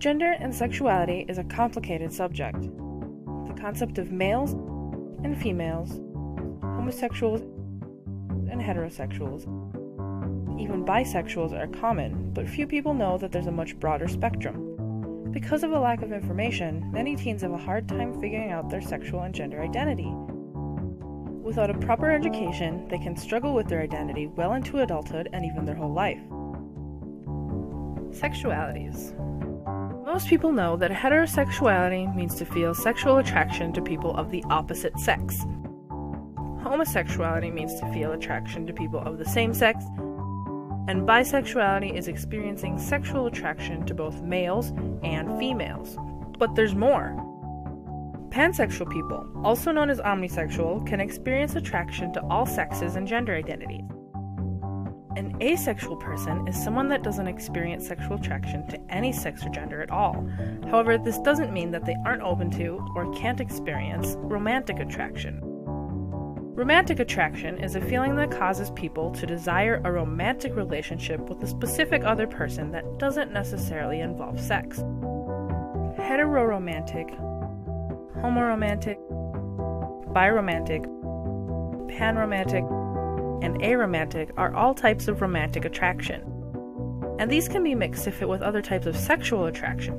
Gender and sexuality is a complicated subject. The concept of males and females, homosexuals and heterosexuals, even bisexuals are common, but few people know that there's a much broader spectrum. Because of a lack of information, many teens have a hard time figuring out their sexual and gender identity. Without a proper education, they can struggle with their identity well into adulthood and even their whole life. Sexualities. Most people know that heterosexuality means to feel sexual attraction to people of the opposite sex. Homosexuality means to feel attraction to people of the same sex, and bisexuality is experiencing sexual attraction to both males and females. But there's more. Pansexual people, also known as omnisexual, can experience attraction to all sexes and gender identities. An asexual person is someone that doesn't experience sexual attraction to any sex or gender at all. However, this doesn't mean that they aren't open to or can't experience romantic attraction. Romantic attraction is a feeling that causes people to desire a romantic relationship with a specific other person that doesn't necessarily involve sex. Heteroromantic, homoromantic, biromantic, panromantic, and aromantic are all types of romantic attraction, and these can be mixed to fit with other types of sexual attraction.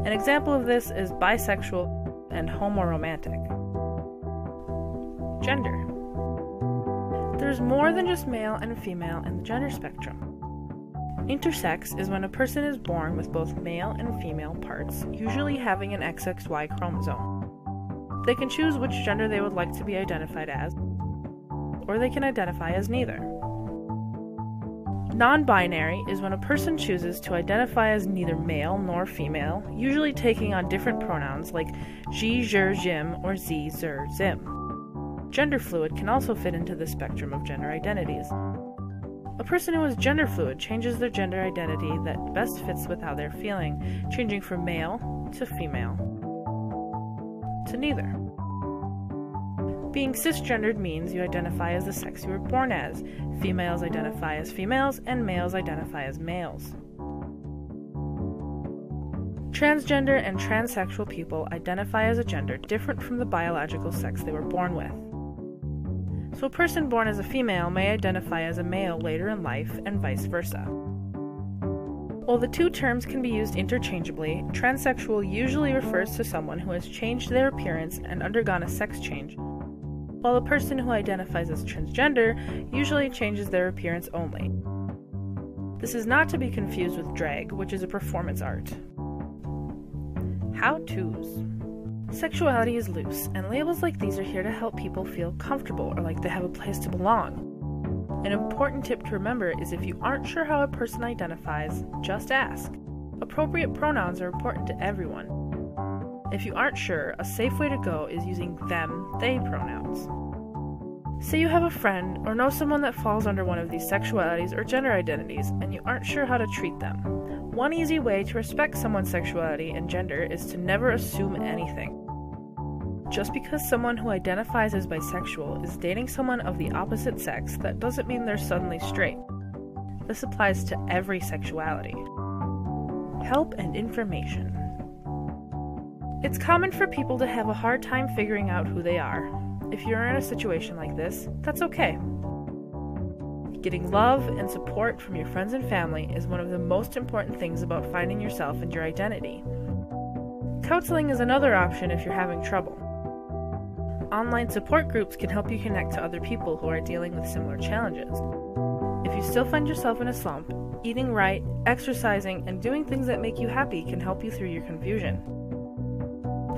An example of this is bisexual and homoromantic. Gender. There's more than just male and female in the gender spectrum. Intersex is when a person is born with both male and female parts, usually having an XXY chromosome. They can choose which gender they would like to be identified as, or they can identify as neither. Non-binary is when a person chooses to identify as neither male nor female, usually taking on different pronouns like she, her, jim, or z, zer, zim. Gender fluid can also fit into the spectrum of gender identities. A person who is gender fluid changes their gender identity that best fits with how they're feeling, changing from male to female to neither. Being cisgendered means you identify as the sex you were born as. Females identify as females, and males identify as males. Transgender and transsexual people identify as a gender different from the biological sex they were born with. So a person born as a female may identify as a male later in life, and vice versa. While the two terms can be used interchangeably, transsexual usually refers to someone who has changed their appearance and undergone a sex change, while a person who identifies as transgender usually changes their appearance only. This is not to be confused with drag, which is a performance art. How-tos. Sexuality is loose, and labels like these are here to help people feel comfortable or like they have a place to belong. An important tip to remember is if you aren't sure how a person identifies, just ask. Appropriate pronouns are important to everyone. If you aren't sure, a safe way to go is using them, they pronouns. Say you have a friend or know someone that falls under one of these sexualities or gender identities, and you aren't sure how to treat them. One easy way to respect someone's sexuality and gender is to never assume anything. Just because someone who identifies as bisexual is dating someone of the opposite sex, that doesn't mean they're suddenly straight. This applies to every sexuality. Help and information. It's common for people to have a hard time figuring out who they are. If you're in a situation like this, that's okay. Getting love and support from your friends and family is one of the most important things about finding yourself and your identity. Counseling is another option if you're having trouble. Online support groups can help you connect to other people who are dealing with similar challenges. If you still find yourself in a slump, eating right, exercising, and doing things that make you happy can help you through your confusion.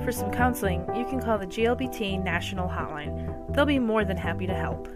For some counseling, you can call the GLBT National Hotline. They'll be more than happy to help.